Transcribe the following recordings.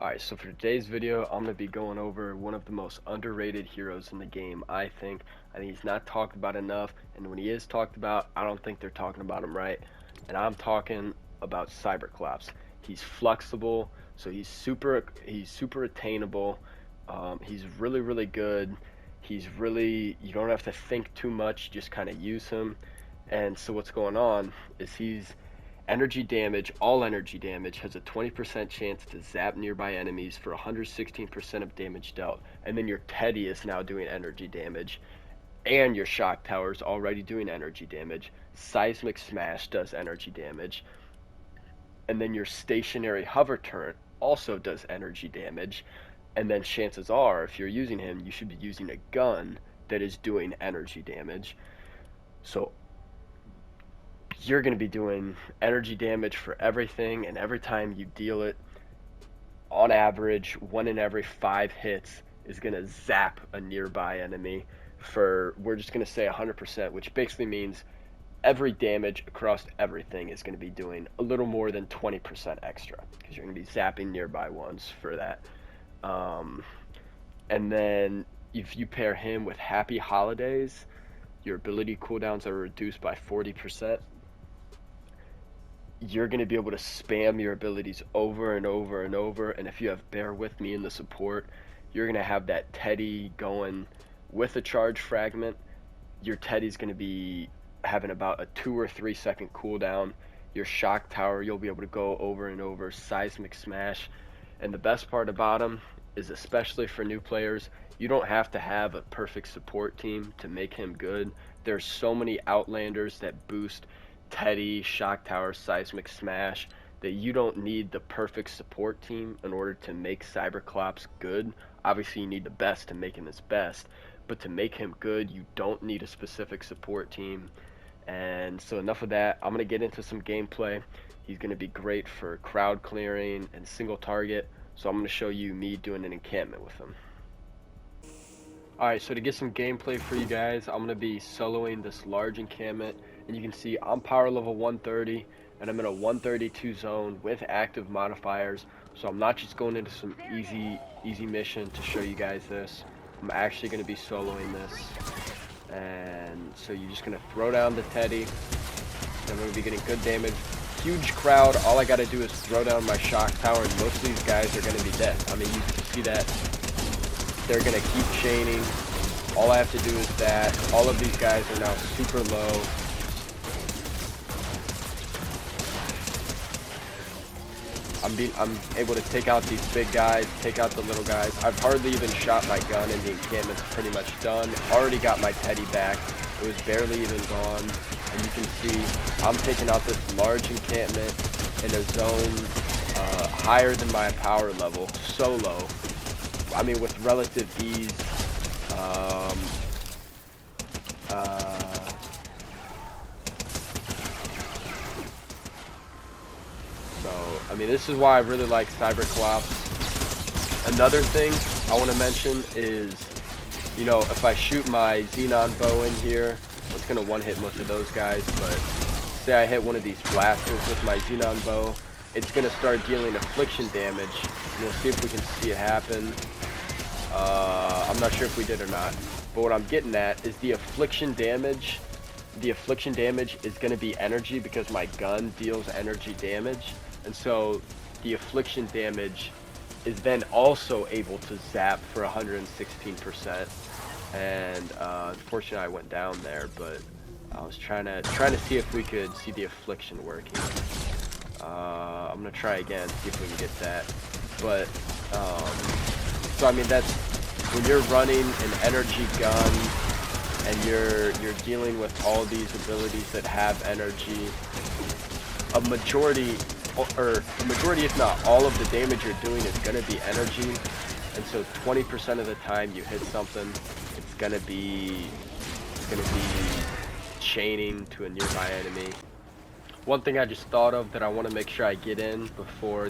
Alright, so for today's video, I'm going to be going over one of the most underrated heroes in the game, I think. I think he's not talked about enough, and when he is talked about, I don't think they're talking about him right. And I'm talking about Cyberclops. He's flexible, so he's super attainable. He's really good. You don't have to think too much, just kind of use him. And so what's going on is all energy damage, has a 20% chance to zap nearby enemies for 116% of damage dealt. And then your Teddy is now doing energy damage, and your Shock Tower is already doing energy damage. Seismic Smash does energy damage, and then your stationary hover turret also does energy damage. And then chances are, if you're using him, you should be using a gun that is doing energy damage. So you're going to be doing energy damage for everything, and every time you deal it, on average, 1 in every 5 hits is going to zap a nearby enemy for, we're just going to say 100%, which basically means every damage across everything is going to be doing a little more than 20% extra, because you're going to be zapping nearby ones for that. And then if you pair him with Happy Holidays, your ability cooldowns are reduced by 40%. You're going to be able to spam your abilities over and over and over. And if you have Bear With Me in the support, you're going to have that Teddy going with a charge fragment. Your Teddy's going to be having about a 2 or 3 second cooldown. Your Shock Tower, you'll be able to go over and over. Seismic Smash. And the best part about him is, especially for new players, you don't have to have a perfect support team to make him good. There's so many Outlanders that boost Teddy, Shock Tower, Seismic Smash, that you don't need the perfect support team in order to make Cyberclops good. Obviously, you need the best to make him his best, but to make him good, you don't need a specific support team. And so enough of that. I'm going to get into some gameplay. He's going to be great for crowd clearing and single target, so I'm going to show you me doing an encampment with him. Alright, so to get some gameplay for you guys, I'm going to be soloing this large encampment, and you can see I'm power level 130, and I'm in a 132 zone with active modifiers, so I'm not just going into some easy mission to show you guys this. I'm actually going to be soloing this, and so you're just going to throw down the Teddy, and I'm going to be getting good damage. Huge crowd, all I got to do is throw down my Shock Tower, and most of these guys are going to be dead. I mean, you can see that. They're going to keep chaining. All I have to do is that. All of these guys are now super low. I'm able to take out these big guys, take out the little guys. I've hardly even shot my gun, and the encampment's pretty much done. Already got my Teddy back. It was barely even gone. And you can see I'm taking out this large encampment in a zone higher than my power level, solo. I mean, with relative ease. So, I mean, this is why I really like Cyberclops. Another thing I want to mention is, you know, if I shoot my Xenon bow in here, it's going to one-hit most of those guys, but say I hit one of these blasters with my Xenon bow, it's going to start dealing affliction damage. We'll see if we can see it happen. I'm not sure if we did or not, but what I'm getting at is the affliction damage. The affliction damage is going to be energy because my gun deals energy damage, and so the affliction damage is then also able to zap for 116%. And unfortunately, I went down there, but I was trying to see if we could see the affliction working. I'm gonna try again, see if we can get that. But so I mean, that's when you're running an energy gun and you're dealing with all these abilities that have energy. A majority if not all of the damage you're doing is gonna be energy, and so 20% of the time you hit something, it's gonna be chaining to a nearby enemy. One thing I just thought of that I want to make sure I get in before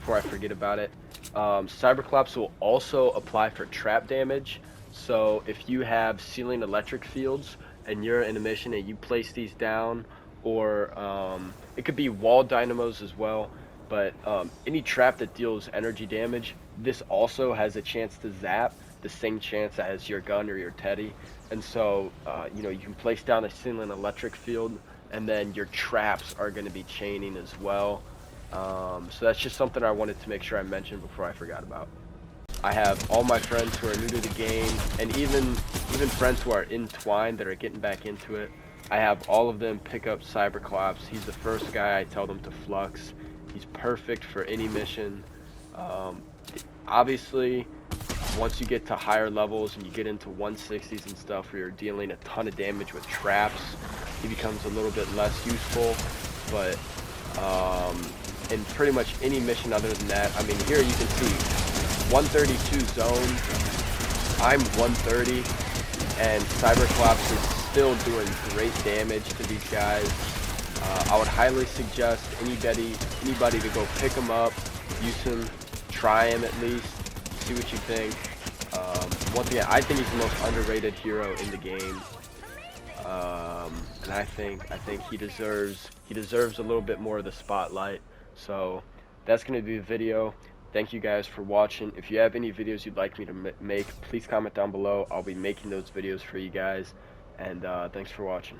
I forget about it. Cyberclops will also apply for trap damage. So if you have ceiling electric fields and you're in a mission and you place these down, or it could be wall dynamos as well. But any trap that deals energy damage, this also has a chance to zap, the same chance as your gun or your teddy. And so, you know, you can place down a single electric field, and then your traps are going to be chaining as well. So that's just something I wanted to make sure I mentioned before I forgot about. I have all my friends who are new to the game, and even friends who are entwined that are getting back into it. I have all of them pick up Cyberclops. He's the first guy I tell them to flux. He's perfect for any mission. Um, Obviously, once you get to higher levels and you get into 160s and stuff where you're dealing a ton of damage with traps, he becomes a little bit less useful. But in pretty much any mission other than that, I mean, here you can see 132 zone, I'm 130, and Cyberclops is still doing great damage to these guys. I would highly suggest anybody to go pick him up, use him, try him at least, see what you think. Once again, I think he's the most underrated hero in the game, and I think he deserves a little bit more of the spotlight. So that's going to be the video. Thank you guys for watching. If you have any videos you'd like me to make, please comment down below. I'll be making those videos for you guys. And thanks for watching.